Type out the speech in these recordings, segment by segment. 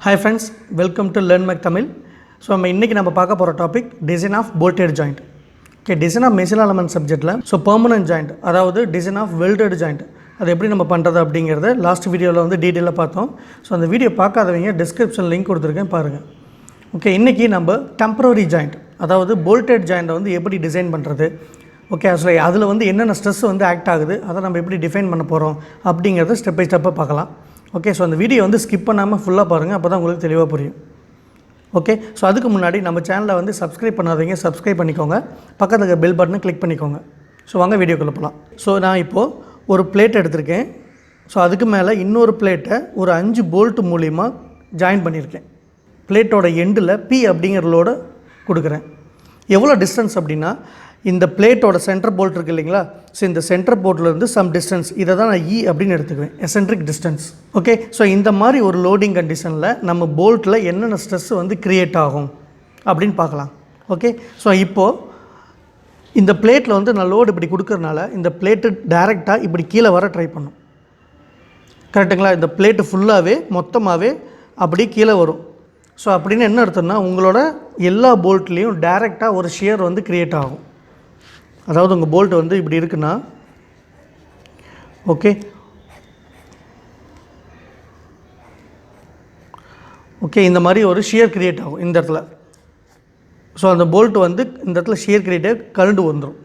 Hi friends, welcome to Learn Mac Tamil. So இன்னைக்கு நம்ம பார்க்க போற topic design of bolted joint. Okay, design of machine element சப்ஜெக்ட்ல so permanent joint அதாவது design of welded joint அது எப்படி நம்ம பண்ணுறது அப்படிங்கிறத லாஸ்ட் வீடியோவில் வந்து டீட்டெயிலாக பார்த்தோம். ஸோ அந்த வீடியோ பார்க்காதவங்க டிஸ்கிரிப்ஷன் லிங்க் கொடுத்துருக்கேன் பாருங்கள். ஓகே, இன்றைக்கி நம்ம டெம்பரரி ஜாயிண்ட் அதாவது போல்டட் ஜாயிண்ட்டை வந்து எப்படி டிசைன் பண்ணுறது, ஓகே ஸோ அதில் வந்து என்னென்ன ஸ்ட்ரெஸ் வந்து ஆக்ட் ஆகுது அதை நம்ம எப்படி டிஃபைன் பண்ண போகிறோம் அப்படிங்கிறத ஸ்டெப் பை ஸ்டெப்பாக பார்க்கலாம். ஓகே, ஸோ அந்த வீடியோ வந்து ஸ்கிப் பண்ணாமல் ஃபுல்லாக பாருங்கள், அப்போ தான் உங்களுக்கு தெளிவாக புரியும். ஓகே, ஸோ அதுக்கு முன்னாடி நம்ம சேனலை வந்து சப்ஸ்கிரைப் பண்ணாதீங்க, சப்ஸ்கிரைப் பண்ணிக்கோங்க, பக்கத்தில் இருக்க பெல் பட்டனை கிளிக் பண்ணிக்கோங்க. ஸோ வாங்க வீடியோக்குள்ளே போகலாம். ஸோ நான் இப்போது ஒரு பிளேட் எடுத்திருக்கேன். ஸோ அதுக்கு மேலே இன்னொரு பிளேட்டை ஒரு 5 போல்ட் மூலிமா ஜாயின் பண்ணியிருக்கேன். பிளேட்டோட எண்டில் பி அப்படிங்கிற லோடை கொடுக்குறேன். எவ்வளோ டிஸ்டன்ஸ் அப்படின்னா இந்த பிளேட்டோட சென்டர் போல்ட் இருக்குது இல்லைங்களா, ஸோ இந்த சென்டர் போல்ட்லேருந்து சம் டிஸ்டன்ஸ், இதை தான் நான் இ அப்படின்னு எடுத்துக்குவேன், எசென்ட்ரிக் டிஸ்டன்ஸ். ஓகே, ஸோ இந்த மாதிரி ஒரு லோடிங் கண்டிஷனில் நம்ம போல்ட்டில் என்னென்ன ஸ்ட்ரெஸ் வந்து க்ரியேட் ஆகும் அப்படின்னு பார்க்கலாம். ஓகே, ஸோ இப்போது இந்த பிளேட்டில் வந்து நான் லோடு இப்படி கொடுக்கறனால இந்த பிளேட்டு டைரெக்டாக இப்படி கீழே வர ட்ரை பண்ணும். கரெக்டுங்களா? இந்த பிளேட்டு ஃபுல்லாகவே மொத்தமாகவே அப்படி கீழே வரும். ஸோ அப்படின்னு என்ன அர்த்தம்னா உங்களோட எல்லா போல்ட்லேயும் டைரெக்டாக ஒரு ஷியர் வந்து க்ரியேட் ஆகும். அதாவது உங்கள் போல்ட் வந்து இப்படி இருக்குன்னா, ஓகே ஓகே இந்த மாதிரி ஒரு ஷியர் க்ரியேட் ஆகும் இந்த இடத்துல. ஸோ அந்த போல்ட் வந்து இந்த இடத்துல ஷியர் க்ரியேட் ஆகி கழண்டு வந்துடும்.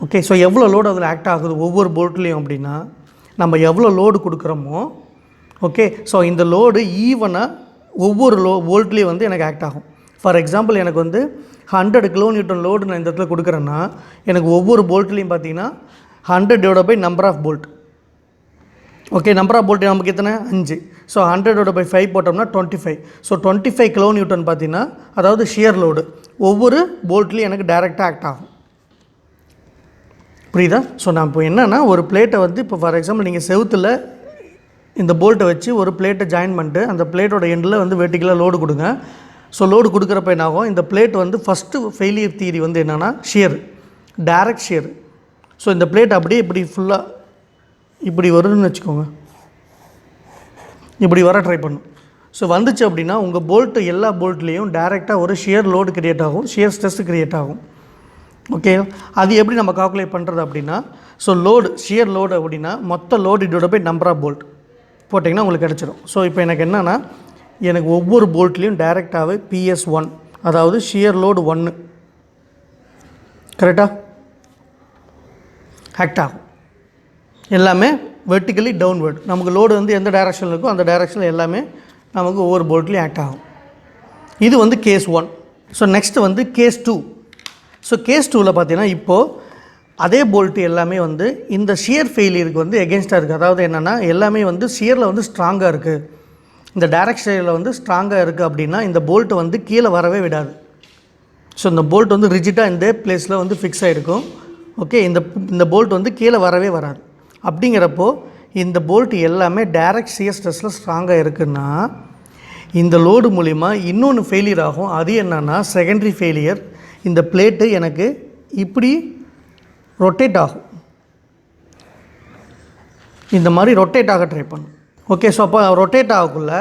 ஓகே, ஸோ எவ்வளோ லோடு அதில் ஆக்ட் ஆகுது ஒவ்வொரு போல்ட்லேயும் அப்படின்னா நம்ம எவ்வளோ லோடு கொடுக்குறோமோ, ஓகே ஸோ இந்த லோடு ஈவனாக ஒவ்வொரு போல்ட்லேயும் வந்து எனக்கு ஆக்ட் ஆகும். ஃபார் எக்ஸாம்பிள் எனக்கு வந்து 100 kN லோடு நான் இந்த இடத்துல கொடுக்குறேன்னா எனக்கு ஒவ்வொரு போல்ட்லேயும் பார்த்தீங்கன்னா 100 divide by number of bolt. Okay, number of bolt நமக்கு எத்தனை 5. ஸோ 100 டிவைட் பை 5 போட்டோம்னா 25. ஸோ 25 kN பார்த்தீங்கன்னா அதாவது ஷியர் லோடு ஒவ்வொரு போல்ட்லேயும் எனக்கு டைரெக்டாக ஆக்ட் ஆகும். புரியுதா? ஸோ நான் இப்போ என்னென்னா ஒரு பிளேட்டை வந்து இப்போ ஃபார் எக்ஸாம்பிள் நீங்கள் செவுத்தில் இந்த போல்ட்டை வச்சு ஒரு பிளேட்டை ஜாயின் பண்ணிட்டு அந்த பிளேட்டோட எண்டில் வந்து வெர்டிக்கலாக லோடு கொடுங்க. ஸோ லோடு கொடுக்குறப்ப என்னாகும், இந்த பிளேட் வந்து ஃபஸ்ட்டு ஃபெயிலியர் தியரி வந்து என்னென்னா ஷியர், டைரக்ட் ஷியர். ஸோ இந்த பிளேட் அப்படியே இப்படி ஃபுல்லாக இப்படி வருதுன்னு வச்சுக்கோங்க, இப்படி வர ட்ரை பண்ணும். ஸோ வந்துச்சு அப்படின்னா உங்கள் போல்ட்டு எல்லா போல்ட்லேயும் டைரெக்டாக ஒரு ஷியர் லோடு க்ரியேட் ஆகும், ஷியர் ஸ்ட்ரெஸ் க்ரியேட் ஆகும். ஓகே, அது எப்படி நம்ம கால்குலேட் பண்ணுறது அப்படின்னா, ஸோ லோடு ஷியர் லோடு அப்படின்னா மொத்த லோடு இதோட போய் நம்பர் ஆஃப் போல்ட் போட்டிங்கன்னா உங்களுக்கு கிடச்சிடும். ஸோ இப்போ எனக்கு என்னென்னா எனக்கு ஒவ்வொரு போல்ட்லேயும் டைரெக்டாகவே PS1 அதாவது ஷியர் லோடு 1 கரெக்டாக ஆக்ட் ஆகும். எல்லாமே வெர்டிக்கலி டவுன்வர்ட், நமக்கு லோடு வந்து எந்த டைரெக்ஷனில் இருக்கோ அந்த டைரெக்ஷனில் எல்லாமே நமக்கு ஒவ்வொரு போல்ட்லேயும் ஆக்ட் ஆகும். இது வந்து கேஸ் 1. ஸோ நெக்ஸ்ட்டு வந்து கேஸ் 2. ஸோ கேஸ் 2வில் பார்த்தீங்கன்னா இப்போது அதே போல்ட்டு எல்லாமே வந்து இந்த ஷியர் ஃபெயிலியருக்கு வந்து எகென்ஸ்டாக இருக்குது. அதாவது என்னென்னா எல்லாமே வந்து ஷியரில் வந்து ஸ்ட்ராங்காக இருக்குது, இந்த டைரக்ட் ஷியரில் வந்து ஸ்ட்ராங்காக இருக்குது அப்படின்னா இந்த போல்ட்டு வந்து கீழே வரவே விடாது. ஸோ இந்த போல்ட் வந்து ரிஜிட்டாக இந்த பிளேஸில் வந்து ஃபிக்ஸ் ஆகிருக்கும். ஓகே, இந்த போல்ட் வந்து கீழே வரவே வராது. அப்படிங்கிறப்போ இந்த போல்ட் எல்லாமே டைரக்ட் ஷியர் ஸ்ட்ரெஸ்ஸில் ஸ்ட்ராங்காக இருக்குன்னா இந்த லோடு மூலிமா இன்னொன்று ஃபெயிலியர் ஆகும். அது என்னென்னா செகண்டரி ஃபெயிலியர். இந்த பிளேட்டு எனக்கு இப்படி ரொட்டேட் ஆகும், இந்த மாதிரி ரொட்டேட் ஆக ட்ரை பண்ணும். ஓகே, ஸோ அப்போ ரொட்டேட் ஆகக்குள்ள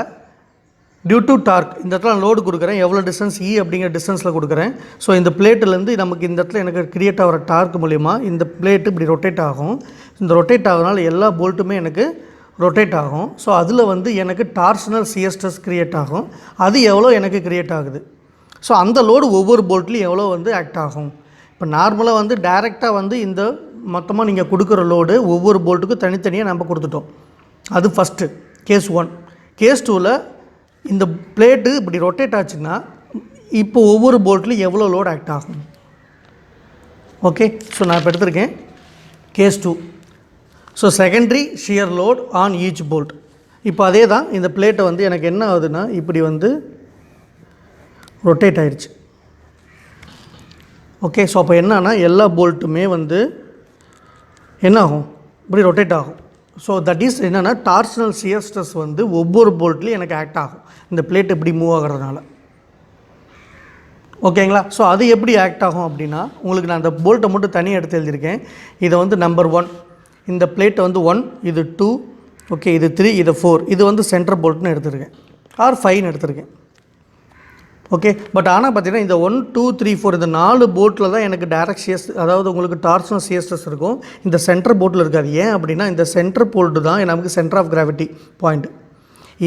டியூ டு டார்க் இந்த இடத்துல லோடு கொடுக்குறேன், எவ்வளோ டிஸ்டன்ஸ் இ அப்படிங்கிற டிஸ்டன்ஸில் கொடுக்குறேன். ஸோ இந்த பிளேட்டிலேருந்து நமக்கு இந்த இடத்துல எனக்கு க்ரியேட் ஆகிற டார்க் மூலிமா இந்த பிளேட்டு இப்படி ரொட்டேட் ஆகும். இந்த ரொட்டேட் ஆகிறதுனால எல்லா போல்ட்டுமே எனக்கு ரொட்டேட் ஆகும். ஸோ அதில் வந்து எனக்கு டார்ஷனல் ஷியர் ஸ்ட்ரெஸ் க்ரியேட் ஆகும். அது எவ்வளோ எனக்கு க்ரியேட் ஆகுது, ஸோ அந்த லோடு ஒவ்வொரு போல்ட்லேயும் எவ்வளோ வந்து ஆக்ட் ஆகும். இப்போ நார்மலாக வந்து டைரெக்டாக வந்து இந்த மொத்தமாக நீங்கள் கொடுக்குற லோடு ஒவ்வொரு போல்ட்டுக்கும் தனித்தனியாக நம்ம கொடுத்துட்டோம். அது ஃபஸ்ட்டு கேஸ் 1. கேஸ் 2வில் இந்த பிளேட்டு இப்படி ரொட்டேட் ஆச்சுன்னா இப்போ ஒவ்வொரு போல்ட்லையும் எவ்வளோ லோடு ஆக்ட் ஆகும். ஓகே, ஸோ நான் இப்போ எடுத்திருக்கேன் case 2. So secondary shear load on each bolt. இப்போ அதே தான் இந்த பிளேட்டை வந்து எனக்கு என்ன ஆகுதுன்னா இப்படி வந்து ரொட்டேட் ஆயிடுச்சு. ஓகே, ஸோ அப்போ என்னன்னா எல்லா போல்ட்டுமே வந்து என்ன ஆகும், இப்படி ரொட்டேட் ஆகும். ஸோ தட் இஸ் என்னென்னா டார்ஷனல் ஷியர் ஸ்ட்ரெஸ் வந்து ஒவ்வொரு போல்ட்லேயும் எனக்கு ஆக்ட் ஆகும் இந்த பிளேட் இப்படி மூவ் ஆகிறதுனால. ஓகேங்களா? ஸோ அது எப்படி ஆக்ட் ஆகும் அப்படின்னா உங்களுக்கு நான் அந்த போல்ட்டை மட்டும் தனியாக எடுத்து எழுதியிருக்கேன். இதை வந்து நம்பர் 1, இந்த பிளேட்டை வந்து 1, இது 2, ஓகே இது 3, இது 4, இது வந்து சென்டர் போல்ட்னு எடுத்துருக்கேன். ஆர் 5ன்னு எடுத்திருக்கேன். ஓகே, பட் ஆனால் பார்த்தீங்கன்னா இந்த 1 2 3 4 இந்த 4 போல்ட்டில் தான் எனக்கு டைரக்ட் சிஎஸ், அதாவது உங்களுக்கு டார்ஷனல் சிஎஸ்எஸ் இருக்கும். இந்த சென்டர் போல்ட்டில் இருக்காது. ஏன் அப்படின்னா இந்த சென்டர் போல்ட்டு தான் நமக்கு சென்டர் ஆஃப் கிராவிட்டி பாயிண்ட்.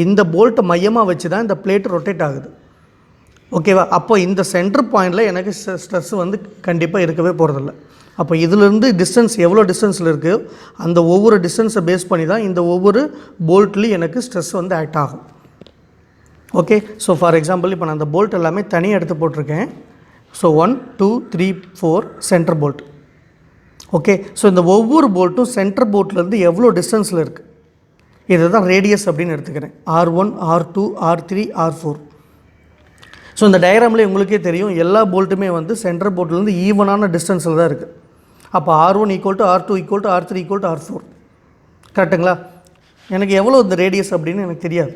இந்த போல்ட்டை மையமாக வச்சு தான் இந்த பிளேட் ரொட்டேட் ஆகுது. ஓகேவா? அப்போ இந்த சென்டர் பாயிண்டில் எனக்கு ஸ்ட்ரெஸ் வந்து கண்டிப்பாக இருக்கவே போகிறதில்ல. அப்போ இதிலேருந்து டிஸ்டன்ஸ் எவ்வளோ டிஸ்டன்ஸில் இருக்குது அந்த ஒவ்வொரு டிஸ்டன்ஸை பேஸ் பண்ணி தான் இந்த ஒவ்வொரு போல்ட்லேயும் எனக்கு ஸ்ட்ரெஸ் வந்து ஆக்ட் ஆகும். ஓகே, ஸோ ஃபார் எக்ஸாம்பிள் இப்போ நான் அந்த போல்ட் எல்லாமே தனியாக எடுத்து போட்டிருக்கேன். So 1 2 3 4 centre bolt. Okay, so இந்த ஒவ்வொரு போல்ட்டும் சென்டர் போல்ட்லேருந்து எவ்வளோ டிஸ்டன்ஸில் இருக்குது இதை தான் ரேடியஸ் அப்படின்னு எடுத்துக்கிறேன். R1 R2 R3 R4. So இந்த டயக்ராமில் உங்களுக்கே தெரியும் எல்லா போல்ட்டுமே வந்து சென்டர் போல்ட்லேருந்து ஈவனான டிஸ்டன்ஸில் தான் இருக்குது. அப்போ R1 equal to R2 equal to R3 equal to R4. கரெக்டுங்களா? எனக்கு எவ்வளோ இந்த ரேடியஸ் அப்படின்னு எனக்கு தெரியாது.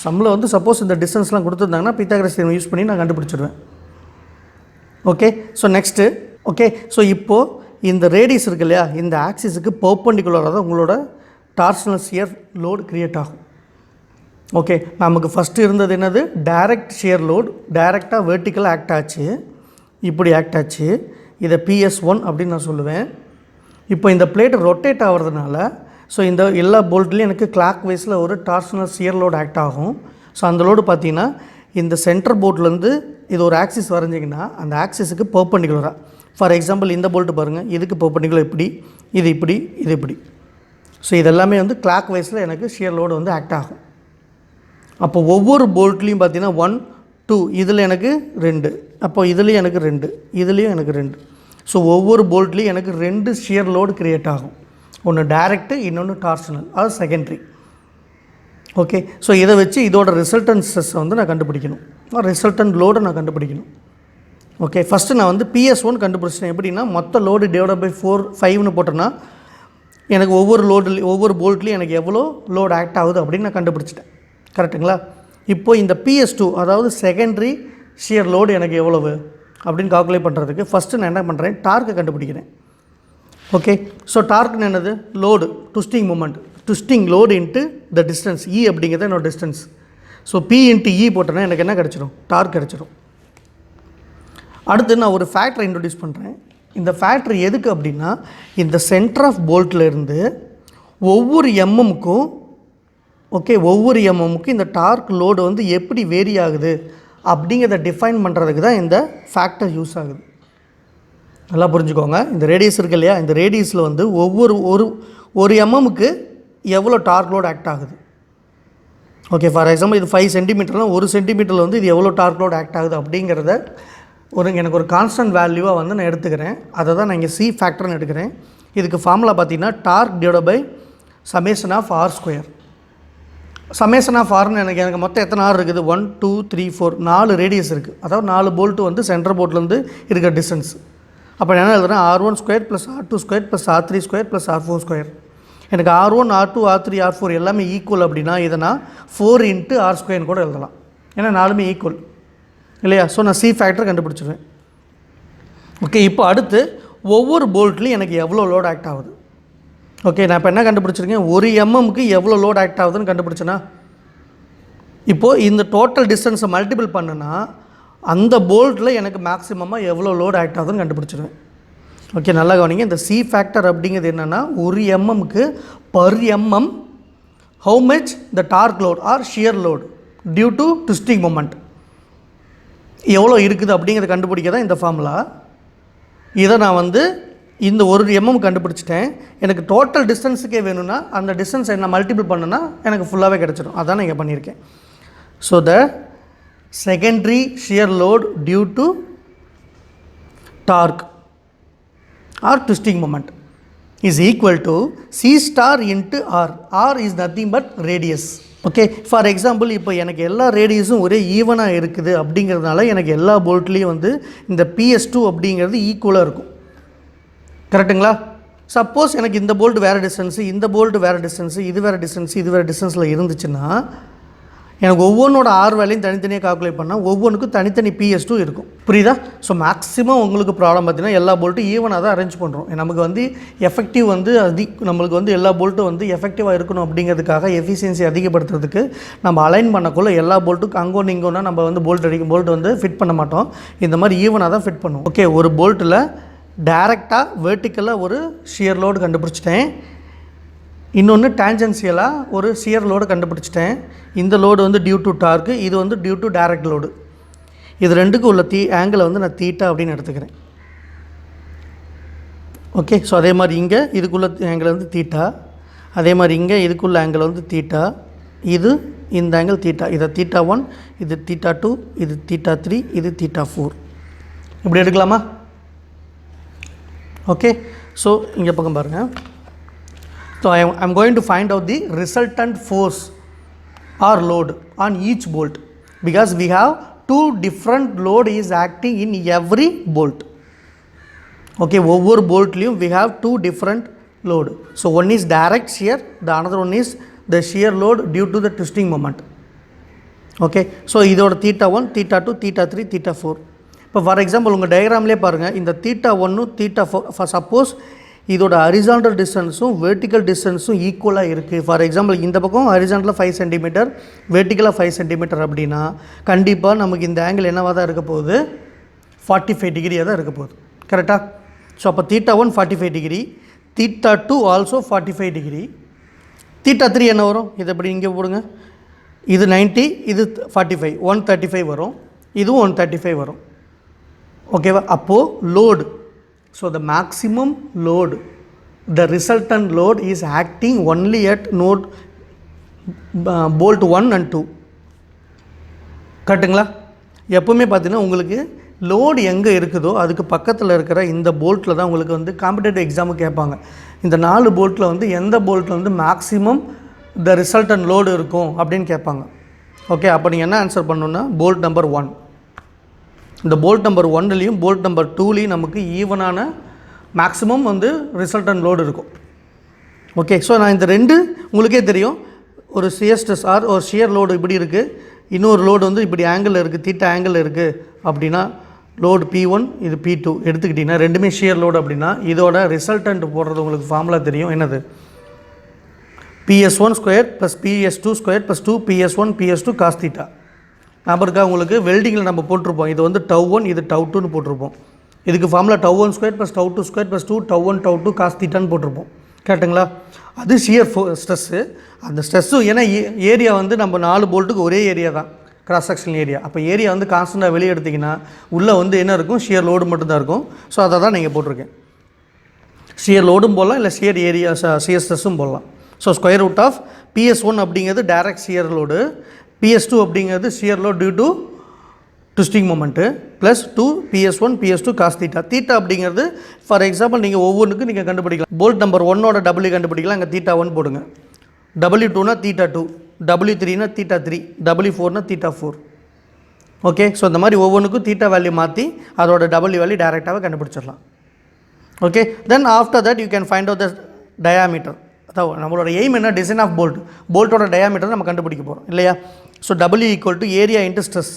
சம்மில் வந்து சப்போஸ் இந்த டிஸ்டன்ஸ்லாம் கொடுத்துருந்தாங்கன்னா பைத்தாகரஸ் தியரம் யூஸ் பண்ணி நான் கண்டுபிடிச்சிடுவேன். Okay, so next okay, so இப்போது இந்த ரேடியஸ் இருக்கு இல்லையா, இந்த ஆக்சிஸுக்கு பர்பண்டிகுலராக தான் உங்களோட டார்ஷனல் ஷியர் லோடு க்ரியேட் ஆகும். ஓகே, நமக்கு ஃபஸ்ட்டு இருந்தது என்னது, டைரக்ட் ஷியர் லோடு டைரெக்டாக வெர்டிக்கலாக ஆக்ட் ஆச்சு, இப்படி ஆக்ட் ஆச்சு. இதை PS1 அப்படின்னு நான் சொல்லுவேன். இப்போ இந்த பிளேட் ரொட்டேட் ஆகிறதுனால ஸோ இந்த எல்லா போல்ட்லேயும் எனக்கு கிளாக் வைஸில் ஒரு டார்ஷனல் ஷியர் லோடு ஆக்ட் ஆகும். ஸோ அந்த லோடு பார்த்தீங்கன்னா இந்த சென்டர் போல்ட்லேருந்து இது ஒரு ஆக்சிஸ் வரைஞ்சிங்கன்னா அந்த ஆக்சிஸுக்கு பர்பண்டிகுலராக, ஃபார் எக்ஸாம்பிள் இந்த போல்ட்டு பாருங்கள், இதுக்கு பர்பண்டிகுலர் இப்படி, இது இப்படி, இது இப்படி. ஸோ இதெல்லாமே வந்து கிளாக் வைஸில் எனக்கு ஷியர் லோடு வந்து ஆக்ட் ஆகும். அப்போ ஒவ்வொரு போல்ட்லேயும் பார்த்தீங்கன்னா 1 2 இதில் எனக்கு 2, அப்போ இதுலேயும் எனக்கு 2, இதுலேயும் எனக்கு 2. ஸோ ஒவ்வொரு போல்ட்லேயும் எனக்கு 2 ஷியர் லோடு க்ரியேட் ஆகும். ஒன்று டைரக்டு, இன்னொன்று டார்ஷனல், அது செகண்ட்ரி. ஓகே, ஸோ இதை வச்சு இதோட ரிசல்டன்ட் ஸ்ட்ரெஸ்ஸை வந்து நான் கண்டுபிடிக்கணும், ரிசல்டன்ட் லோடை நான் கண்டுபிடிக்கணும். ஓகே, ஃபஸ்ட்டு நான் வந்து PS1 கண்டுபிடிச்சிட்டேன். எப்படின்னா மொத்த லோடு டிவைட் பை 5ன்னு போட்டேன்னா எனக்கு ஒவ்வொரு போல்ட்லேயும் எனக்கு எவ்வளோ லோடு ஆக்ட் ஆகுது அப்படின்னு நான் கண்டுபிடிச்சிட்டேன். கரெக்டுங்களா? இப்போது இந்த PS2 அதாவது செகண்டரி ஷியர் லோடு எனக்கு எவ்வளவு அப்படின்னு கால்குலேட் பண்ணுறதுக்கு ஃபஸ்ட்டு நான் என்ன பண்ணுறேன், டார்க்கை கண்டுபிடிக்கிறேன். ஓகே, ஸோ டார்க்னு என்னது, load, twisting moment, twisting load into the distance, E அப்படிங்கிறது என்னோட distance. So P into E போட்டேன்னா எனக்கு என்ன கிடச்சிடும், டார்க் கிடச்சிடும். அடுத்து நான் ஒரு ஃபேக்டரை இன்ட்ரடியூஸ் பண்ணுறேன். இந்த ஃபேக்டர் எதுக்கு அப்படின்னா இந்த சென்டர் ஆஃப் போல்ட்லேருந்து ஒவ்வொரு எம்எம்முக்கும் ஒவ்வொரு எம்எம்முக்கும் இந்த டார்க் லோடு வந்து எப்படி வேரி ஆகுது அப்படிங்கிறத டிஃபைன் பண்ணுறதுக்கு தான் இந்த ஃபேக்டர் யூஸ் ஆகுது. நல்லா புரிஞ்சுக்கோங்க. இந்த ரேடியஸ் இருக்கு இல்லையா, இந்த ரேடியஸில் வந்து ஒரு எம்எம்முக்கு எவ்வளோ டார்க் லோடு ஆக்ட் ஆகுது. ஓகே, ஃபார் எக்ஸாம்பிள் இது 5 சென்டிமீட்டர்னால் 1 சென்டிமீட்டரில் வந்து இது எவ்வளோ டார்க் லோடு ஆக்ட் ஆகுது அப்படிங்கிறத எனக்கு ஒரு கான்ஸ்டன்ட் வேல்யூவாக வந்து நான் எடுத்துக்கிறேன். அதை தான் நான் இங்கே C ஃபேக்டர்னு எடுக்கிறேன். இதுக்கு ஃபார்முலா பார்த்தீங்கன்னா torque divide by summation of R square. Summation of ஆர்னு எனக்கு மொத்தம் எத்தனை ஆர் இருக்குது, 1 2 3 4 4 ரேடியஸ் இருக்குது. அதாவது 4 போல்ட்டு வந்து சென்டர் போல்ட்லேருந்து இருக்கிற டிஸ்டன்ஸ். அப்போ என்ன எழுதுறேன், R1 square plus R2 square plus R3 square plus R4 square. எனக்கு R1 R2 R3 R4 எல்லாமே ஈக்குவல் அப்படின்னா இதை நான் 4 இன்ட்டு R ஸ்கொயர்னு கூட எழுதலாம். ஏன்னா 4மே ஈக்குவல் இல்லையா. ஸோ நான் C ஃபேக்டர் கண்டுபிடிச்சிடுவேன். ஓகே, இப்போ அடுத்து ஒவ்வொரு போல்ட்லேயும் எனக்கு எவ்வளோ லோட் ஆக்ட் ஆகுது. ஓகே, நான் இப்போ என்ன கண்டுபிடிச்சிருக்கேன், ஒரு எம்எம்க்கு எவ்வளோ லோட் ஆக்ட் ஆகுதுன்னு கண்டுபிடிச்சேன்னா இப்போது இந்த டோட்டல் டிஸ்டன்ஸை மல்டிபிள் பண்ணுன்னா அந்த போல்ட்டில் எனக்கு மேக்ஸிமமாக எவ்வளோ லோட் ஆக்ட் ஆகுதுன்னு கண்டுபிடிச்சிடுவேன். ஓகே, நல்லா கவனிங்க. இந்த C ஃபேக்டர் அப்படிங்கிறது என்னென்னா ஒரு எம்எம்க்கு per mm how much the torque load or shear load due to twisting moment எவ்வளோ இருக்குது அப்படிங்கிறத கண்டுபிடிக்க தான் இந்த ஃபார்முலா. இதை நான் வந்து இந்த ஒரு எம்எம் கண்டுபிடிச்சிட்டேன். எனக்கு டோட்டல் டிஸ்டன்ஸுக்கே வேணும்னா அந்த டிஸ்டன்ஸ் என்ன மல்டிபிள் பண்ணுன்னா எனக்கு ஃபுல்லாகவே கிடச்சிடும். அதான் நான் இங்கே பண்ணியிருக்கேன். So the secondary shear load due to torque or twisting moment is equal to C star into R. R is nothing but radius. Okay, for example இப்போ எனக்கு எல்லா ரேடியஸும் ஒரே ஈவனாக இருக்குது அப்படிங்கிறதுனால எனக்கு எல்லா போல்ட்லேயும் வந்து இந்த PS2 அப்படிங்கிறது ஈக்குவலாக இருக்கும். கரெக்டுங்களா? சப்போஸ் எனக்கு இந்த போல்ட் வேறு டிஸ்டன்ஸு, இந்த போல்ட் வேறு டிஸ்டன்ஸு, இது வேறு டிஸ்டன்ஸு, இது வேறு டிஸ்டன்ஸில் இருந்துச்சுன்னா எனக்கு ஒவ்வொன்றோட ஆர் வேலையும் தனித்தனியாக கால்குலேட் பண்ணால் ஒவ்வொன்றுக்கும் தனித்தனி PS2 இருக்கும். புரியுதா? ஸோ மேக்ஸிமம் உங்களுக்கு ப்ராப்ளம் பார்த்தீங்கன்னா எல்லா போல்ட்டும் ஈவனாக தான் அரேஞ்ச் பண்ணுறோம். நமக்கு வந்து எஃபெக்டிவ் வந்து நம்மளுக்கு வந்து எல்லா போல்ட்டும் வந்து எஃபெக்டிவாக இருக்கணும் அப்படிங்கிறதுக்காக எஃபிஷியன்சி அதிகப்படுத்துறதுக்கு நம்ம அலைன் பண்ணக்குள்ள எல்லா போல்ட்டுக்கும் அங்கொன்று இங்கொன்னா நம்ம வந்து போல்ட் வந்து ஃபிட் பண்ண மாட்டோம். இந்த மாதிரி ஈவனாக தான் ஃபிட் பண்ணுவோம். ஓகே, ஒரு போல்ட்டில் டைரெக்டாக வெர்டிக்கலாக ஒரு ஷியர் லோடு கண்டுபிடிச்சிட்டேன். இன்னொன்று டேஞ்சன்சியலாக ஒரு ஷியர் லோடு கண்டுபிடிச்சிட்டேன். இந்த லோடு வந்து டியூ டு டார்க்கு, இது வந்து டியூ டு டைரக்ட் லோடு. இது ரெண்டுக்கும் உள்ள ஆங்கிளை வந்து நான் தீட்டா அப்படின்னு எடுத்துக்கிறேன். ஓகே, ஸோ அதே மாதிரி இங்கே இதுக்குள்ள ஆங்கிள் வந்து தீட்டா, அதே மாதிரி இங்கே இதுக்குள்ள ஆங்கிள் வந்து தீட்டா, இது இந்த ஆங்கிள் தீட்டா. இதை தீட்டா 1, இது தீட்டா 2, இது தீட்டா 3, இது தீட்டா 4. இப்படி எடுக்கலாமா? ஓகே, ஸோ இங்கே பக்கம் பாருங்கள். So I am going to find out the resultant force or load on each bolt because we have two different load is acting in every bolt. Okay, over bolt we have two different load. So one is direct shear, the another one is the shear load due to the twisting moment. Okay, so இதோட theta 1, theta 2, theta 3, theta 4. இப்போ for example உங்கள் டயக்ராம்லேயே பாருங்கள், இந்த theta 1, theta 4 suppose இதோட horizontal டிஸ்டன்ஸும் vertical டிஸ்டன்ஸும் ஈக்குவலாக இருக்குது. For example இந்த பக்கம் ஹரிசாண்டலாக 5 சென்டிமீட்டர், வெர்டிக்கலாக 5 சென்டிமீட்டர் அப்படின்னா கண்டிப்பாக நமக்கு இந்த ஆங்கிள் என்னவாக தான் இருக்க போகுது? 45 டிகிரியாக தான் இருக்க போகுது. கரெக்டாக? ஸோ அப்போ theta 1 45 degree, theta 2 also 45 degree, theta 3 என்ன வரும்? இது எப்படி இங்கே போடுங்க, இது 90, இது 45, 135 வரும், இதுவும் 135 வரும். ஓகேவா? அப்போது load, so the maximum load, the resultant load is acting only at node bolt 1 and 2. கரெக்டுங்களா? எப்போவுமே பார்த்தீங்கன்னா உங்களுக்கு லோடு எங்கே இருக்குதோ அதுக்கு பக்கத்தில் இருக்கிற இந்த போல்ட்டில் தான் உங்களுக்கு வந்து காம்படேட்டிவ் எக்ஸாமுக்கு கேட்பாங்க. இந்த 4 போல்ட்டில் வந்து எந்த போல்ட்டில் வந்து மேக்ஸிமம் த ரிசல்டன் லோடு இருக்கும் அப்படின்னு கேட்பாங்க. ஓகே, அப்போ நீங்கள் என்ன ஆன்சர் பண்ணணுன்னா போல்ட் நம்பர் 1. இந்த போல்ட் நம்பர் 1லேயும் போல்ட் நம்பர் 2லேயும் நமக்கு ஈவனான மேக்ஸிமம் வந்து ரிசல்டன் லோடு இருக்கும். ஓகே, ஸோ நான் இந்த ரெண்டு உங்களுக்கே தெரியும், ஒரு சிஎஸ்டஸ் ஆர் ஒரு ஷியர் லோடு இப்படி இருக்குது, இன்னொரு லோடு வந்து இப்படி ஆங்கிள் இருக்குது, தீட்டா ஆங்கிள் இருக்குது அப்படின்னா லோடு P1, இது P2 எடுத்துக்கிட்டிங்கன்னா ரெண்டுமே ஷியர் லோடு அப்படின்னா இதோட ரிசல்டன்ட் போடுறது உங்களுக்கு ஃபார்முலா தெரியும். என்னது? PS1 square plus PS2 square plus 2 PS1 PS2 cos theta. நம்பருக்கா உங்களுக்கு வெல்டிங்கில் நம்ம போட்டிருப்போம், இது வந்து τ1, இது τ2ன்னு போட்டிருப்போம். இதுக்கு formula τ1 square plus τ2 square plus 2 τ1 τ2 cos தீட்டான்னு போட்டிருப்போம். கரெக்டுங்களா? அது ஷியர் ஸ்ட்ரெஸ்ஸு. அந்த ஸ்ட்ரெஸ்ஸும் ஏன்னா ஏரியா வந்து நம்ம 4 போல்ட்டுக்கு ஒரே ஏரியா தான், கிராஸ் செக்ஷனல் ஏரியா. அப்போ ஏரியா வந்து கான்ஸ்டண்ட்டாக வெளியே எடுத்திங்கன்னா உள்ளே வந்து என்ன இருக்கும்? ஷியர் லோடு மட்டும்தான் இருக்கும். ஸோ அதை தான் நீங்கள் போட்டிருக்கேன். ஷியர் லோடும் போடலாம், இல்லை ஷியர் ஏரியா ஷியர் ஸ்ட்ரெஸ்ஸும் போடலாம். So square root of PS1 அப்படிங்கிறது டைரக்ட் ஷியர் லோடு, PS2 அப்படிங்கிறது shear load due to twisting moment plus 2 PS1 PS2 cos theta. Theta அப்படிங்கிறது ஃபார் எக்ஸாம்பிள் நீங்கள் ஒவ்வொன்றுக்கும் நீங்கள் கண்டுபிடிக்கலாம். போல்ட் நம்பர் 1ஓட W கண்டுபிடிக்கலாம், அங்கே தீட்டா 1 போடுங்க, W2னா தீட்டா 2, W3னா தீட்டா 3, W4னா தீட்டா 4. ஓகே, ஸோ இந்த மாதிரி ஒவ்வொன்றுக்கும் தீட்டா வேல்யூ மாற்றி அதோட W வேல்யூ டைரெக்டாகவே கண்டுபிடிச்சிடலாம். Okay, then after that you can find out the diameter. அதாவது நம்மளோட எய்ம் என்ன? Design of bolt. போல்ட்டோட டயாமீட்டர் நம்ம கண்டுபிடிக்க போகிறோம் இல்லையா? So W equal to area into stress.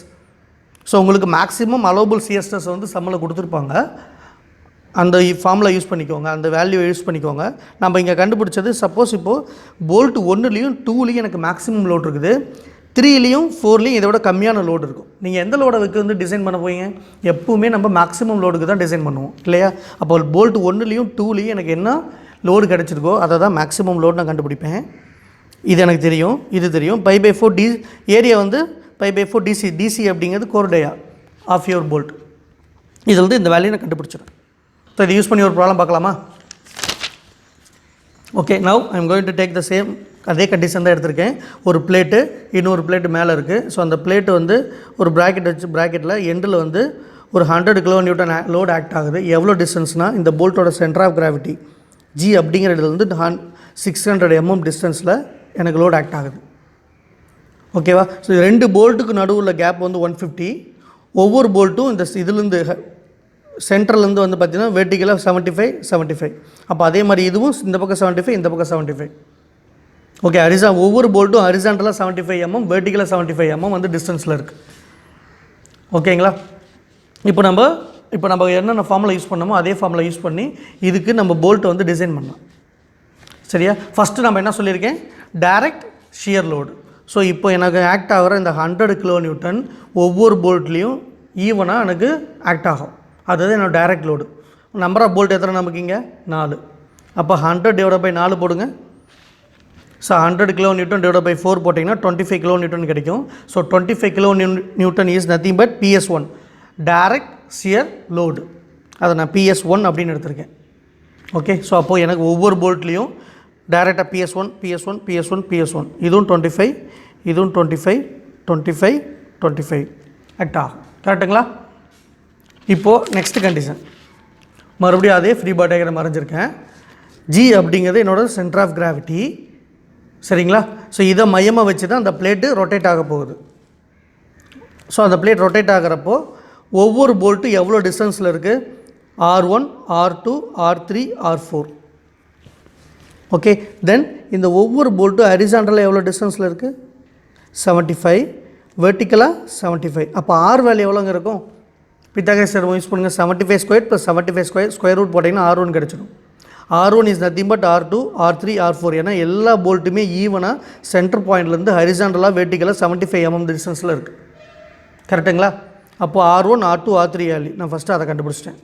So உங்களுக்கு மேக்ஸிமம் அலோபிள் சிஎஸ் ஸ்ட்ரெஸ் வந்து சம்மில் கொடுத்துருப்பாங்க, அந்த ஃபார்முலா யூஸ் பண்ணிக்கோங்க, அந்த வேல்யூ யூஸ் பண்ணிக்கோங்க. நம்ம இங்கே கண்டுபிடிச்சது சப்போஸ் இப்போது போல்ட் 1லேயும் 2லேயும் எனக்கு மேக்ஸிமம் லோடு இருக்குது, 3லேயும் 4லேயும் இதை விட கம்மியான லோடு இருக்கும். நீங்கள் எந்த லோடை வந்து டிசைன் பண்ண போவீங்க? எப்பவுமே நம்ம மேக்ஸிமம் லோடுக்கு தான் டிசைன் பண்ணுவோம் இல்லையா? அப்போ போல்ட் 1லேயும் 2லேயும் எனக்கு என்ன லோடு கிடச்சிருக்கோ அதை தான் மேக்ஸிமம் லோடு நான் கண்டுபிடிப்பேன். இது எனக்கு தெரியும், இது தெரியும். π/4 டி ஏரியா வந்து π/4 டிசி அப்படிங்கிறது கோர் டயா ஆஃப் யுவர் போல்ட். இதில் வந்து இந்த வேல்யூ நான் கண்டுபிடிச்சிடும். ஸோ இதை யூஸ் பண்ணி ஒரு ப்ராப்ளம் பார்க்கலாமா? Okay, now I am going to take the same, அதே கண்டிஷன் தான் எடுத்திருக்கேன். ஒரு பிளேட்டு, இன்னொரு பிளேட்டு மேலே இருக்குது. ஸோ அந்த பிளேட்டு வந்து ஒரு ப்ராக்கெட் வச்சு, ப்ராக்கெட்டில் எண்டில் வந்து ஒரு 100 kN லோடு ஆக்ட் ஆகுது. எவ்வளோ டிஸ்டன்ஸ்னால் இந்த போல்ட்டோட சென்டர் ஆஃப் கிராவிட்டி G அப்படிங்கிற இடத்துல வந்து 600 mm டிஸ்டன்ஸில் எனக்கு லோடு ஆக்ட் ஆகுது. ஓகேவா? ஸோ 2 போல்ட்டுக்கு நடுவில் கேப் வந்து 150. ஒவ்வொரு போல்ட்டும் இந்த இதுலேருந்து சென்ட்ரலேருந்து வந்து பார்த்திங்கன்னா வெர்டிக்கலாக 75. அப்போ அதே மாதிரி இதுவும் இந்த பக்கம் 75, இந்த பக்கம் 75. ஓகே, ஒவ்வொரு போல்ட்டும் ஹரிசாண்டலாக 75 mm, வெர்டிக்கலாக 75 mm வந்து டிஸ்டன்ஸில் இருக்குது. ஓகேங்களா? இப்போ நம்ம என்னென்ன ஃபார்மில் யூஸ் பண்ணோமோ அதே ஃபார்மில் யூஸ் பண்ணி இதுக்கு நம்ம போல்ட்டை வந்து டிசைன் பண்ணலாம். சரியா? ஃபஸ்ட்டு நம்ம என்ன சொல்லியிருக்கேன், டைரக்ட் ஷியர் லோடு. ஸோ இப்போ எனக்கு ஆக்ட் ஆகிற இந்த 100 kN ஒவ்வொரு போல்ட்லேயும் ஈவனாக எனக்கு ஆக்ட் ஆகும். அதுதான் என்னோட direct load. Number of bolt எத்தனை நமக்கு இங்கே 4. அப்போ 100 / 4 போடுங்க. ஸோ 100 kN / 4 போட்டிங்கன்னா 25 kN கிடைக்கும். So 25 kN is nothing but PS1, direct shear load. அதை நான் PS1 அப்படின்னு எடுத்திருக்கேன். ஓகே, ஸோ அப்போது எனக்கு ஒவ்வொரு போல்ட்லேயும் டைரெக்டாக PS1 இதுவும் 25, இதுவும் 25 ஆக்ட் ஆகும். கரெக்டுங்களா? இப்போது நெக்ஸ்ட் கண்டிஷன், மறுபடியும் அதே ஃப்ரீ பாடி டயக்ராம் வரைஞ்சிருக்கேன். G அப்படிங்கிறது என்னோடய சென்டர் ஆஃப் கிராவிட்டி. சரிங்களா? ஸோ இதை மையமாக வச்சு தான் அந்த பிளேட்டு ரொட்டேட் ஆக போகுது. ஸோ அந்த பிளேட் ரொட்டேட் ஆகிறப்போ ஒவ்வொரு போல்ட்டு எவ்வளோ டிஸ்டன்ஸில் இருக்குது, R1, R2, R3, R4. Okay, தென் இந்த ஒவ்வொரு போல்ட்டும் ஹரிசாண்டலாக எவ்வளோ டிஸ்டன்ஸில் இருக்குது, 75, வெர்டிக்கலாக 75. அப்போ R வேல்யூ எவ்வளோங்க இருக்கும், பித்தாகரஸ் தியரம் யூஸ் பண்ணுங்கள். 75² + 75² ஸ்கொயர் ரூட் போட்டிங்கன்னா R1 கிடச்சிடும். R1 is nothing but R2, R3, R4. ஏன்னா எல்லா போல்ட்டுமே ஈவனாக சென்டர் பாயிண்ட்லேருந்து ஹரிசாண்டலாக வெர்டிக்கலாக 75 mm டிஸ்டன்ஸில் இருக்குது. கரெக்டுங்களா? அப்போது R1, R2, R3 வேல்யூ நான் ஃபஸ்ட்டு அதை கண்டுபிடிச்சிட்டேன்.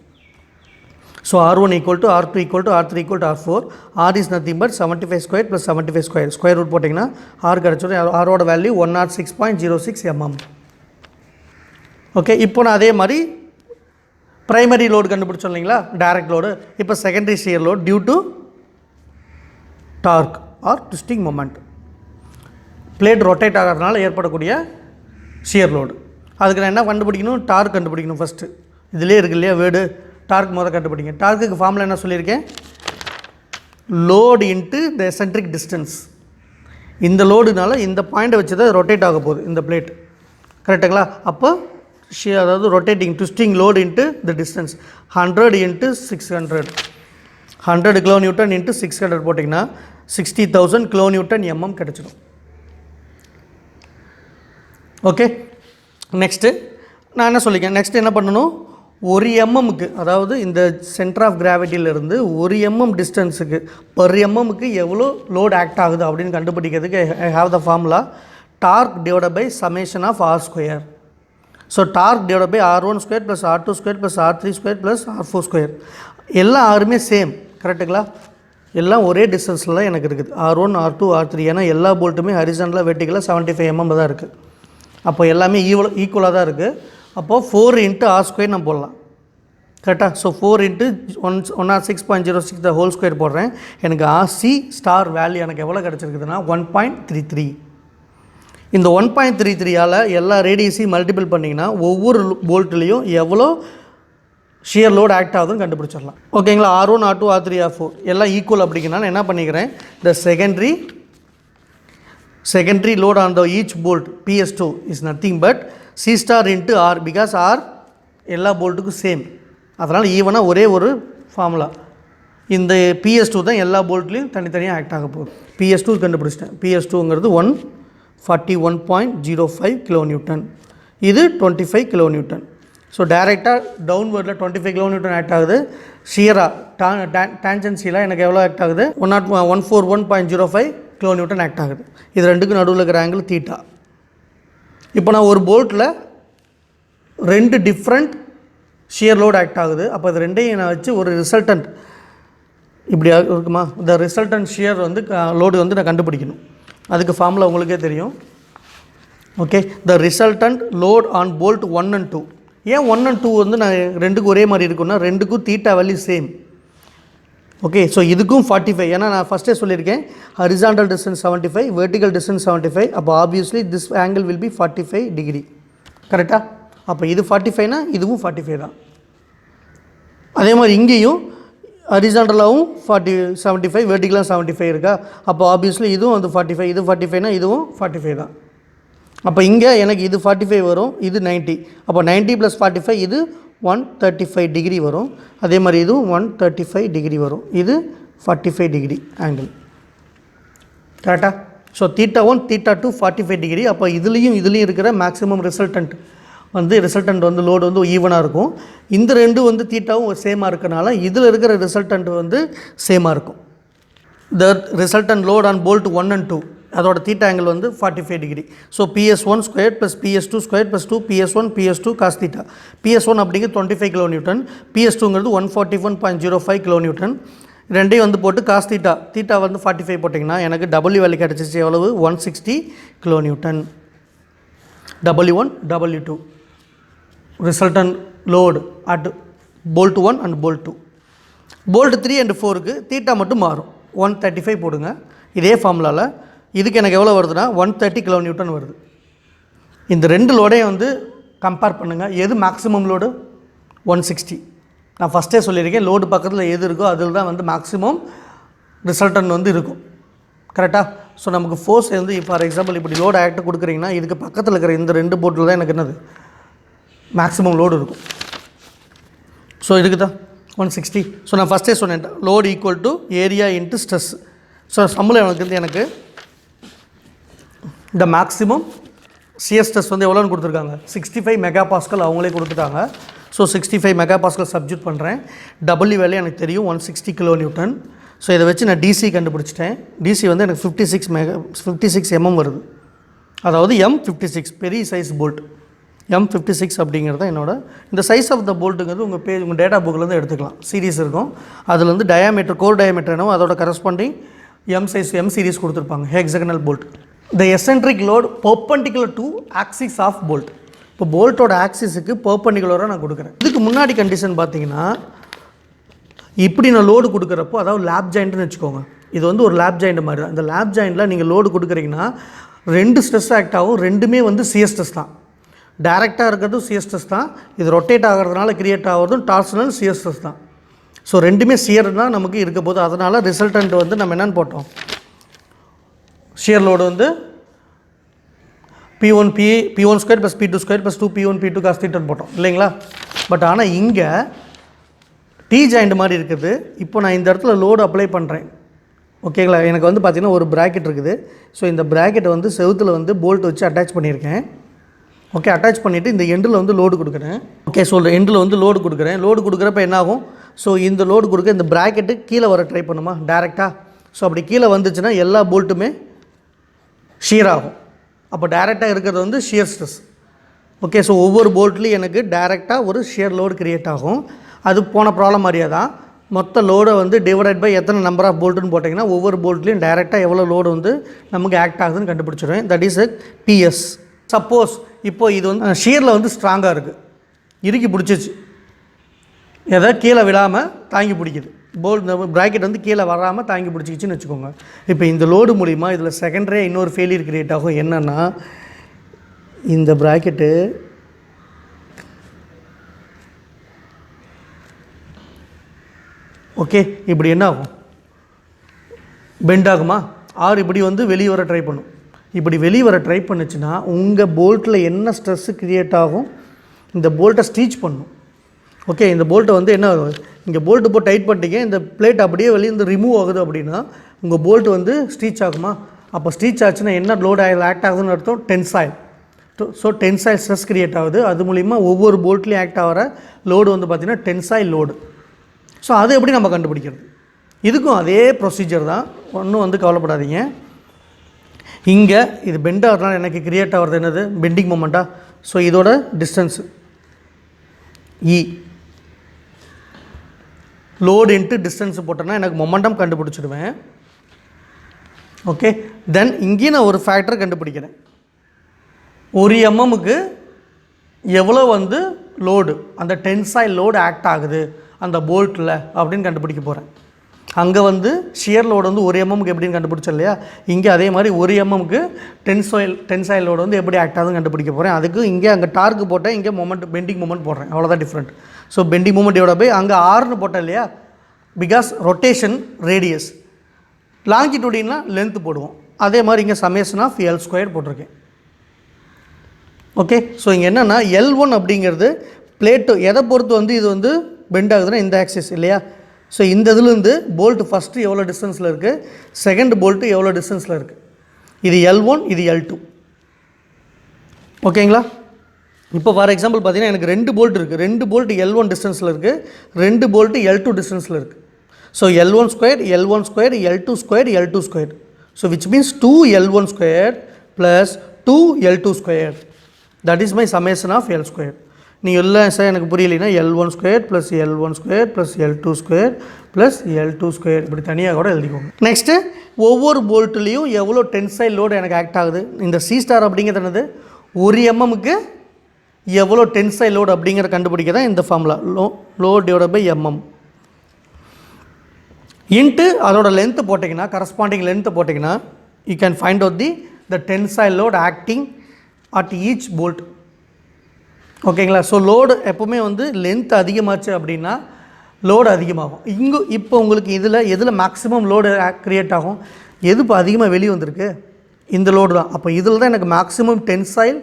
So R1 = R2 = R3 = R4. R is nothing but 75² + 75² square root போட்டிங்கன்னா R கிடச்சிடும். Rஓட வேல்யூ 106.06 mm. ஓகே, இப்போ நான் அதே மாதிரி ப்ரைமரி லோடு கண்டுபிடிச்சோம் இல்லைங்களா, டைரக்ட் லோடு. இப்போ secondary shear load due to torque or twisting moment, plate rotate ஆகிறதுனால ஏற்படக்கூடிய ஷியர் லோடு. அதுக்கு நான் என்ன கண்டுபிடிக்கணும், டார்க் கண்டுபிடிக்கணும். ஃபஸ்ட்டு இதிலே இருக்கு இல்லையா வேர்டு, டார்க் முதல் கண்டுபிடிங்க. டார்க்குக்கு ஃபார்முலா என்ன சொல்லியிருக்கேன், லோடு இன்ட்டு த எசென்ட்ரிக் டிஸ்டன்ஸ். இந்த லோடுனால இந்த பாயிண்ட்டை வச்சு தான் ரொட்டேட் ஆக போகுது இந்த பிளேட். கரெக்டுங்களா? அப்போ அதாவது rotating twisting load into the distance 100 × 600, 100 kN × 600 போட்டிங்கன்னா 60,000 kN/mm கிடச்சிடும். ஓகே, நெக்ஸ்ட்டு நான் என்ன சொல்லிக்கிறேன், நெக்ஸ்ட்டு என்ன பண்ணணும், 1 mmக்கு, அதாவது இந்த சென்டர் ஆஃப் கிராவிட்டியிலேருந்து 1 mm டிஸ்டன்ஸுக்கு பர் mmக்கு எவ்வளோ லோட் ஆக்ட் ஆகுது அப்படின்னு கண்டுபிடிக்கிறதுக்கு I have the formula torque divided by summation of R². So torque divided by R1² + R2² + R3² + R4². எல்லா ஆருமே சேம். கரெக்டுங்களா? எல்லாம் ஒரே டிஸ்டன்ஸில் தான் எனக்கு இருக்குது, R1, R2, R3. ஏன்னா எல்லா போல்ட்டுமே ஹரிசாண்டலாக வெர்டிக்கலாக 75 mm தான் இருக்குது. அப்போ எல்லாமே ஈக்குவலாக தான் இருக்குது. அப்போது 4 × R² நான் போடலாம். கரெக்டாக? ஸோ 4 × 106.06 த ஹோல் ஸ்கொயர் போடுறேன். எனக்கு RC ஸ்டார் வேல்யூ எனக்கு எவ்வளோ கிடச்சிருக்குதுன்னா 1.33. இந்த 1.33ஆல் எல்லா ரேடியஸையும் மல்டிபிள் பண்ணிங்கன்னா ஒவ்வொரு போல்ட்லேயும் எவ்வளோ ஷியர் லோடு ஆக்ட் ஆகுதுன்னு கண்டுபிடிச்சிடலாம். ஓகேங்களா? R1, R2, R3, R4 எல்லாம் ஈக்குவல் அப்படிங்கன்னா நான் என்ன பண்ணிக்கிறேன், த secondary load on the each bolt PS2 is nothing but C star into R, because R எல்லா போல்ட்டுக்கும் சேம். அதனால் ஈவனாக ஒரே ஒரு ஃபார்முலா. இந்த PS2 தான் எல்லா போல்ட்லேயும் தனித்தனியாக ஆக்ட் ஆக போகுது. PS2 கண்டுபிடிச்சிட்டேன். PS2ங்கிறது 141.05 kN, இது 25 kN. ஸோ டைரெக்டாக டவுன்வர்டில் 25 kN ஆக்ட் ஆகுது. ஷியராக டான்ஜென்சியலாக எனக்கு எவ்வளோ ஆக்ட் ஆகுது, 141.05 kN ஆக்ட் ஆகுது. இது ரெண்டுக்கும் நடுவில் இருக்கிற ஆங்கிள் தீட்டா. இப்போ நான் ஒரு போல்ட்டில் 2 டிஃப்ரெண்ட் ஷியர் லோடு ஆக்ட் ஆகுது. அப்போ இது ரெண்டையும் நான் வச்சு ஒரு ரிசல்டன்ட் இப்படி இருக்குமா, இந்த ரிசல்டன்ட் ஷியர் லோடு நான் கண்டுபிடிக்கணும். அதுக்கு ஃபார்முலா உங்களுக்கே தெரியும். Okay, the resultant load on bolt 1 and 2. ஏன் 1 and 2 நான் ரெண்டுக்கும் ஒரே மாதிரி இருக்குன்னா, ரெண்டுக்கும் theta value same. Okay, so இதுக்கும் 45. ஏன்னா நான் ஃபஸ்ட்டே சொல்லியிருக்கேன், ஹரிசாண்டல் டிஸ்டன்ஸ் 75, வெர்டிக்கல் டிஸ்டன்ஸ் 75. அப்போ obviously this angle will be 45 degree. கரெக்டாக? அப்போ இது 45னா இதுவும் 45 தான். அதே மாதிரி இங்கேயும் ஹரிசாண்டலாகவும் 75, வெர்டிக்கலாக 75 இருக்கா. அப்போ ஆப்வியஸ்லி இதுவும் 45, இது 45னா இதுவும் 45 தான். அப்போ இங்கே எனக்கு இது 45 வரும், இது 90. அப்போ 90 + 45 இது 135 டிகிரி வரும். அதே மாதிரி இதுவும் 135 டிகிரி வரும். இது 45 டிகிரி ஆங்கிள். கரெக்டாக? So θ1 θ2 45 degree. அப்போ இதுலேயும் இருக்கிற மேக்ஸிமம் ரிசல்டன்ட் வந்து லோடு வந்து ஈவனாக இருக்கும். இந்த ரெண்டும் வந்து தீட்டாவும் சேமாக இருக்கனால இதில் இருக்கிற ரிசல்டன்ட் வந்து சேமாக இருக்கும். The resultant load on bolt 1 and 2 அதோட தீட்டா ஆங்கிள் வந்து 45 degree. So PS1 square plus PS2 square plus 2 PS1 PS2 cos theta. PS1 அப்படிங்கிறது 25 கிலோ நியூட்டன், PS2ங்கிறது 141.05 கிலோ நியூட்டன். ரெண்டையும் வந்து போட்டு காஸ் தீட்டா வந்து 45 போட்டிங்கன்னா எனக்கு W வேல்யூ கிடச்சிச்சு எவ்வளவு? 160 kilo newton. W1 W2 resultant load at bolt 1 and bolt 2. Bolt 3 and 4க்கு தீட்டா மட்டும் மாறும். 135 போடுங்க. இதே ஃபார்முலாவில் இதுக்கு எனக்கு எவ்வளோ வருதுன்னா 130 கிலோ நியூட்டன் வருது. இந்த ரெண்டு லோடையும் வந்து கம்பேர் பண்ணுங்கள். எது மேக்ஸிமம் லோடு? 160. நான் ஃபஸ்ட்டே சொல்லியிருக்கேன், லோடு பக்கத்தில் எது இருக்கோ அதில் தான் வந்து மேக்ஸிமம் ரிசல்டன் வந்து இருக்கும். கரெக்டாக? ஸோ நமக்கு ஃபோர்ஸ் வந்து ஃபார் எக்ஸாம்பிள் இப்படி லோடு ஆக்ட் கொடுக்குறீங்கன்னா இதுக்கு பக்கத்தில் இருக்கிற இந்த ரெண்டு போர்ட்டில் தான் எனக்கு என்னது மேக்ஸிமம் லோடு இருக்கும். ஸோ இதுக்கு தான் 160. ஸோ நான் ஃபஸ்ட்டே சொன்னேன், load equal to area into stress. So சம்பளம் எனக்கு இந்த மேக்ஸிமம் சிஎஸ் ஸ்ட்ரெஸ் வந்து எவ்வளோன்னு கொடுத்துருக்காங்க? 65 மெகா பாஸ்கல் அவங்களே கொடுத்துட்டாங்க. ஸோ 65 மெகா பாஸ்கல் சப்ஜெக்ட் பண்ணுறேன். W வேல்யூ எனக்கு தெரியும் 160 கிலோ நியூட்டன். ஸோ இதை வச்சு நான் DC கண்டுபிடிச்சிட்டேன். DC வந்து எனக்கு 56 mm வருது. அதாவது M56 பெரிய சைஸ் போல்ட். M56 அப்படிங்கிறது என்னோட இந்த சைஸ் ஆஃப் த போல்ட்டுங்கிறது உங்கள் டேட்டா புக்கிலேருந்து எடுத்துக்கலாம். சீரீஸ் இருக்கும், அதில் வந்து டயாமீட்டர் கோர் டயாமீட்டர் என்னவோ அதோட கரஸ்பாண்டிங் M சீரீஸ் கொடுத்துருப்பாங்க. Hexagonal bolt. The eccentric load perpendicular to axis of bolt. இப்போ போல்ட்டோட ஆக்சிஸுக்கு பெர்பெண்டிகுலராக நான் கொடுக்குறேன். இதுக்கு முன்னாடி கண்டிஷன் பார்த்தீங்கன்னா இப்படி நான் லோடு கொடுக்குறப்போ, அதாவது லேப் ஜாயிண்ட்னு வச்சுக்கோங்க, இது வந்து ஒரு லேப் ஜாயிண்ட் மாதிரி தான். இந்த லேப் ஜாயிண்டில் நீங்கள் லோடு கொடுக்குறீங்கன்னா ரெண்டு ஸ்ட்ரெஸ் ஆக்ட் ஆகும். ரெண்டுமே வந்து சிஎஸ் ஸ்ட்ரெஸ் தான். டைரெக்டாக இருக்கிறதும் சிஎஸ் ஸ்ட்ரெஸ் தான். இது ரொட்டேட் ஆகிறதுனால கிரியேட் ஆகிறதும் டார்ஷனல் சிஎஸ் ஸ்ட்ரெஸ் தான். ஸோ ரெண்டுமே சியர் தான் நமக்கு இருக்க போது. அதனால் ரிசல்டன்ட் வந்து நம்ம என்னென்னு போட்டோம்? ஷியர் லோடு வந்து P1 square plus P2 square plus 2P1 P2 cos தீட்டான்னு போட்டோம் இல்லைங்களா? பட் ஆனால் இங்கே T ஜாயிண்ட் மாதிரி இருக்குது. இப்போ நான் இந்த இடத்துல லோடு அப்ளை பண்ணுறேன். ஓகேங்களா? எனக்கு வந்து பார்த்திங்கன்னா ஒரு ப்ராக்கெட் இருக்குது. ஸோ இந்த ப்ராக்கெட்டை வந்து செவுத்தில் வந்து போல்ட் வச்சு அட்டாச் பண்ணியிருக்கேன். ஓகே, அட்டாச் பண்ணிவிட்டு இந்த எண்டில் வந்து லோடு கொடுக்குறேன். ஓகே, ஸோ எண்டில் வந்து லோடு கொடுக்குறேன். லோடு கொடுக்குறப்ப என்ன ஆகும்? ஸோ இந்த லோடு கொடுக்க இந்த ப்ராக்கெட்டு கீழே வர ட்ரை பண்ணுமா டேரெக்டாக? ஸோ அப்படி கீழே வந்துச்சுன்னா எல்லா போல்ட்டுமே ஷியர் ஆகும். அப்போ டைரெக்டாக இருக்கிறது வந்து ஷியர் ஸ்ட்ரெஸ். ஓகே, ஸோ ஒவ்வொரு போல்ட்லேயும் எனக்கு டைரெக்டாக ஒரு ஷியர் லோடு க்ரியேட் ஆகும். அது போன ப்ராப்ளம் மாதிரியே தான். மொத்த லோடை வந்து டிவைடட் பை எத்தனை நம்பர் ஆஃப் போல்ட்டுன்னு போட்டிங்கன்னா ஒவ்வொரு போல்ட்லேயும் டைரெக்டாக எவ்வளோ லோடு வந்து நமக்கு ஆக்ட் ஆகுதுன்னு கண்டுபிடிச்சிடுவேன். That is PS. சப்போஸ் இப்போ இது வந்து ஷியரில் வந்து ஸ்ட்ராங்காக இருக்குது, இறுக்கி பிடிச்சிச்சு, எதாவது கீழே விழாமல் தாங்கி பிடிக்குது. போல்ட் இந்த ப்ராக்கெட் வந்து கீழே வராமல் தாங்கி பிடிச்சிக்கிச்சின்னு வச்சுக்கோங்க. இப்போ இந்த லோடு மூலிமா இதில் செகண்டரியாக இன்னொரு ஃபெயிலியர் கிரியேட் ஆகும். என்னென்னா இந்த ப்ராக்கெட்டு ஓகே இப்படி என்ன ஆகும்? பெண்ட் ஆகுமா? ஆர் இப்படி வந்து வெளியே வர ட்ரை பண்ணும். இப்படி வெளியே வர ட்ரை பண்ணுச்சுன்னா உங்கள் போல்ட்டில் என்ன ஸ்ட்ரெஸ்ஸு க்ரியேட் ஆகும்? இந்த போல்ட்டை ஸ்டீச் பண்ணும். ஓகே, இந்த போல்ட்டை வந்து என்ன ஆகும்? இங்கே போல்ட்டு போட்டு டைட் பண்ணிட்டீங்க, இந்த பிளேட் அப்படியே வெளியே இந்த ரிமூவ் ஆகுது அப்படின்னா உங்கள் போல்ட் வந்து ஸ்டீச் ஆகுமா? அப்போ ஸ்டீச் ஆச்சுன்னா என்ன லோடு ஆக்ட் ஆகுதுன்னு அர்த்தம்? Tensile. So tensile stress create ஆகுது. அது மூலிமா ஒவ்வொரு போல்ட்லேயும் ஆக்ட் ஆகிற லோடு வந்து பார்த்திங்கன்னா டென்சைல் லோடு. ஸோ அதை எப்படி நம்ம கண்டுபிடிக்கிறது? இதுக்கும் அதே ப்ரொசீஜர் தான், ஒன்றும் வந்து கவலைப்படாதீங்க. இங்கே இது பெண்ட் ஆகிறதுனால எனக்கு கிரியேட் ஆகிறது என்னது? பெண்டிங் மொமெண்ட்டா? ஸோ இதோட distance E. Load into distance போட்டோன்னா எனக்கு மொமெண்டம் கண்டுபிடிச்சிடுவேன். ஓகே, தென் இங்கேயும் நான் ஒரு ஃபேக்டர் கண்டுபிடிக்கிறேன். ஒரு எம்எம்முக்கு எவ்வளோ வந்து லோடு, அந்த டென்சைல் லோடு ஆக்ட் ஆகுது அந்த போல்ட்டில் அப்படின்னு கண்டுபிடிக்க போகிறேன். அங்கே வந்து ஷியர் லோடு வந்து ஒரு எம்எம்க்கு எப்படின்னு கண்டுபிடிச்சோம் இல்லையா? இங்கே அதே மாதிரி ஒரு எம்எம்க்கு டென்சைல் லோடு வந்து எப்படி ஆக்ட் ஆகுதுன்னு கண்டுபிடிக்க போகிறேன். அதுக்கு இங்கே அங்கே டார்க்கு போட்டேன், இங்கே மொமெண்ட் பெண்டிங் மொமெண்ட் போடுறேன், அவ்வளோதான் டிஃப்ரெண்ட். ஸோ பெண்டிங் மொமெண்ட் எவ்வளோ போய் அங்கே ஆர்னு போட்டேன் இல்லையா? பிகாஸ் ரொட்டேஷன் ரேடியஸ், லாங்கிடியூடின்னா லென்த்து போடுவோம். அதே மாதிரி இங்கே சமேஷன் ஆஃப் L² போட்டிருக்கேன். ஓகே, ஸோ இங்கே என்னென்னா L1 அப்படிங்கிறது பிளேட்டு எதை பொறுத்து வந்து இது வந்து பெண்ட் ஆகுதுன்னா இந்த ஆக்சிஸ் இல்லையா? ஸோ இந்த இதுலேருந்து போல்ட்டு ஃபஸ்ட்டு எவ்வளோ டிஸ்டன்ஸில் இருக்குது, செகண்ட் போல்ட்டு எவ்வளோ டிஸ்டன்ஸில் இருக்குது. இது L1, இது L2. ஓகேங்களா? இப்போ ஃபார் எக்ஸாம்பிள் பார்த்தீங்கன்னா எனக்கு 2 போல்ட் இருக்குது. 2 போல்ட் L1 டிஸ்டன்ஸில் இருக்குது, 2 போல்ட்டு L2 டிஸ்டன்ஸில் இருக்குது. So L1 square, L1 square, L2 square, L2 square. So which means 2L1 square plus 2L2 square. That is my summation of L square. நீங்கள் இல்லை sir எனக்கு புரியலைன்னா L1 square plus L1 square plus L2 square plus L2 square இப்படி தனியாக கூட எழுதிக்கோங்க. Next ஒவ்வொரு போல்ட்லேயும் எவ்வளோ டென்சைல் லோடு எனக்கு ஆக்ட் ஆகுது. இந்த C ஸ்டார் அப்படிங்கிறது என்னது, ஒரு எம்எம்முக்கு எவ்வளோ டென்சைல் லோடு அப்படிங்கிற கண்டுபிடிக்க தான் இந்த formula. Load divided by mm into அதோட லென்த்து போட்டிங்கன்னா, கரஸ்பாண்டிங் லென்த்து போட்டிங்கன்னா you can find out the tensile load acting at each bolt. ஓகேங்களா? ஸோ லோடு எப்போவுமே வந்து லென்த் அதிகமாச்சு அப்படின்னா லோடு அதிகமாகும். இப்போ உங்களுக்கு எதில் மேக்ஸிமம் லோடு க்ரியேட் ஆகும், எது இப்போ அதிகமாக வெளியே வந்திருக்கு, இந்த லோடு தான். அப்போ இதில் தான் எனக்கு மேக்ஸிமம் டென்சைல்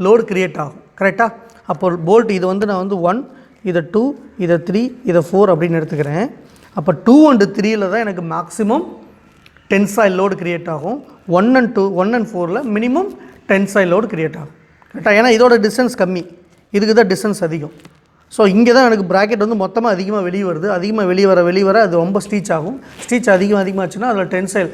லோடு க்ரியேட் ஆகும். கரெக்டாக? அப்போ போல்ட் இது வந்து நான் வந்து 1, இதை 2, இதை 3, இதை 4 அப்படின்னு எடுத்துக்கிறேன். அப்போ 2 and 3ல் தான் எனக்கு மேக்ஸிமம் டென்சைல் லோடு க்ரியேட் ஆகும். 1 and 4ல் மினிமம் டென்சைல் லோடு க்ரியேட் ஆகும். கரெக்டாக? ஏன்னா இதோட டிஸ்டன்ஸ் கம்மி, இதுக்கு தான் டிஸ்டன்ஸ் அதிகம். ஸோ இங்கே தான் எனக்கு ப்ராக்கெட் வந்து மொத்தமாக அதிகமாக வெளியே வருது. அதிகமாக வெளியே வர அது ரொம்ப ஸ்டீச் ஆகும். ஸ்டீச் அதிகமாச்சுன்னா அதில் டென்சைல்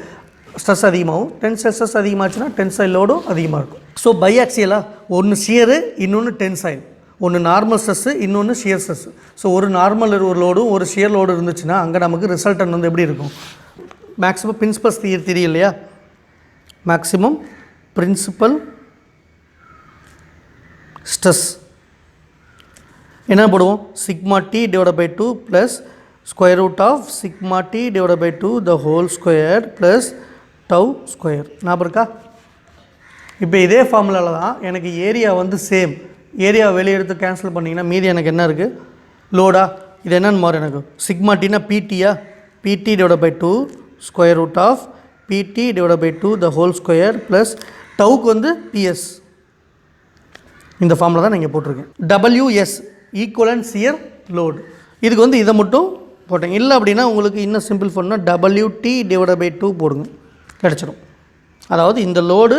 ஸ்ட்ரெஸ் அதிகமாகும். டென்சைல் ஸ்ட்ரெஸ் அதிகமாச்சுன்னா டென்சைல் லோடும் அதிகமாக இருக்கும். ஸோ பைஆக்சியலாக ஒன்று ஷியரு, இன்னொன்று டென்சைல். ஒன்று நார்மல் ஸ்ட்ரெஸ்ஸு, இன்னொன்று ஷியர் ஸ்ட்ரெஸ்ஸு. ஸோ ஒரு நார்மல் ஒரு லோடும் ஒரு ஷியர் லோடு இருந்துச்சுன்னா அங்கே நமக்கு ரிசல்டன் வந்து எப்படி இருக்கும், மேக்ஸிமம் பிரின்சிபல் தியரி இல்லையா, மேக்ஸிமம் பிரின்சிபல் ஸ்ட்ரெஸ் என்ன போடுவோம், sigma t divide by 2 plus square root of sigma t divide by 2 the whole square plus tau square. ஞாபகம் இருக்கா? இப்போ இதே ஃபார்முலாவில் தான் எனக்கு ஏரியா வந்து சேம். ஏரியா வெளியே எடுத்து கேன்சல் பண்ணிங்கன்னா மீதி எனக்கு என்ன இருக்குது, லோடா. இது என்னென்னு மாறும் எனக்கு, சிக்மா டினா பிடியா, PT divide by 2 square root of PT divide by 2 the whole square plus டவுக்கு வந்து பிஎஸ். இந்த ஃபார்முலா தான் நீங்கள் போட்டிருக்கேன். WS equivalent shear load. இதுக்கு வந்து இதை மட்டும் போட்டேங்க. இல்லை அப்படின்னா உங்களுக்கு இன்னும் சிம்பிள் பண்ணால் WT டிவைட் பை 2 போடுங்க, கிடச்சிடும். அதாவது இந்த லோடு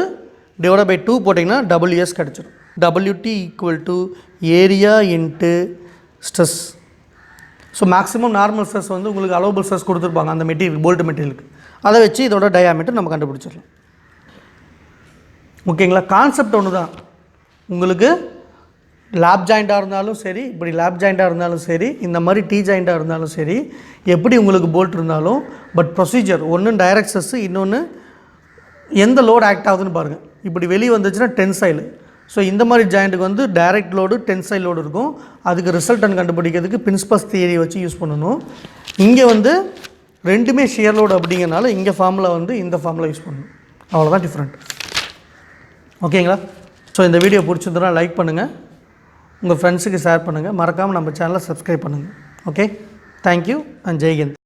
டிவைட் பை 2 போட்டிங்கன்னா WS கிடச்சிடும். WT equal to area into stress. So maximum normal stress வந்து உங்களுக்கு அலோவபிள் ஸ்ட்ரெஸ் கொடுத்துருப்பாங்க அந்த மெட்டீரியல், போல்ட் மெட்டீரியலுக்கு. அதை வச்சு இதோட டயாமீட்டர் நம்ம கண்டுபிடிச்சிடலாம். ஓகேங்களா? கான்செப்ட் ஒன்று தான். உங்களுக்கு லேப் ஜாயிண்ட்டாக இருந்தாலும் சரி, இப்படி லேப் ஜாயிண்ட்டாக இருந்தாலும் சரி, இந்த மாதிரி டீ ஜாயிண்ட்டாக இருந்தாலும் சரி, எப்படி உங்களுக்கு போல்ட் இருந்தாலும் பட் ப்ரொசீஜர் ஒன்று டைரக்ட் ஸ்ட்ரெஸ்ஸு, இன்னொன்று எந்த லோடு ஆக்ட் ஆகுதுன்னு பாருங்கள். இப்படி வெளியே வந்துச்சுன்னா டென்சைல். ஸோ இந்த மாதிரி ஜாயிண்ட்டுக்கு வந்து டைரக்ட் லோடு டென்சைல் லோடு இருக்கும். அதுக்கு ரிசல்டன் கண்டுபிடிக்கிறதுக்கு பிரின்சிபல் தியரி வச்சு யூஸ் பண்ணணும். இங்கே வந்து ரெண்டுமே ஷியர் லோடு அப்படிங்கிறனால இங்கே ஃபார்முலா வந்து இந்த ஃபார்முலா யூஸ் பண்ணணும். அவ்வளோதான் டிஃப்ரெண்ட். ஓகேங்களா? ஸோ இந்த வீடியோ பிடிச்சிருந்தா லைக் பண்ணுங்கள், உங்கள் ஃப்ரெண்ட்ஸுக்கு ஷேர் பண்ணுங்கள், மறக்காமல் நம்ம சேனலை சப்ஸ்கிரைப் பண்ணுங்கள். Okay, thank you and Jai Hind.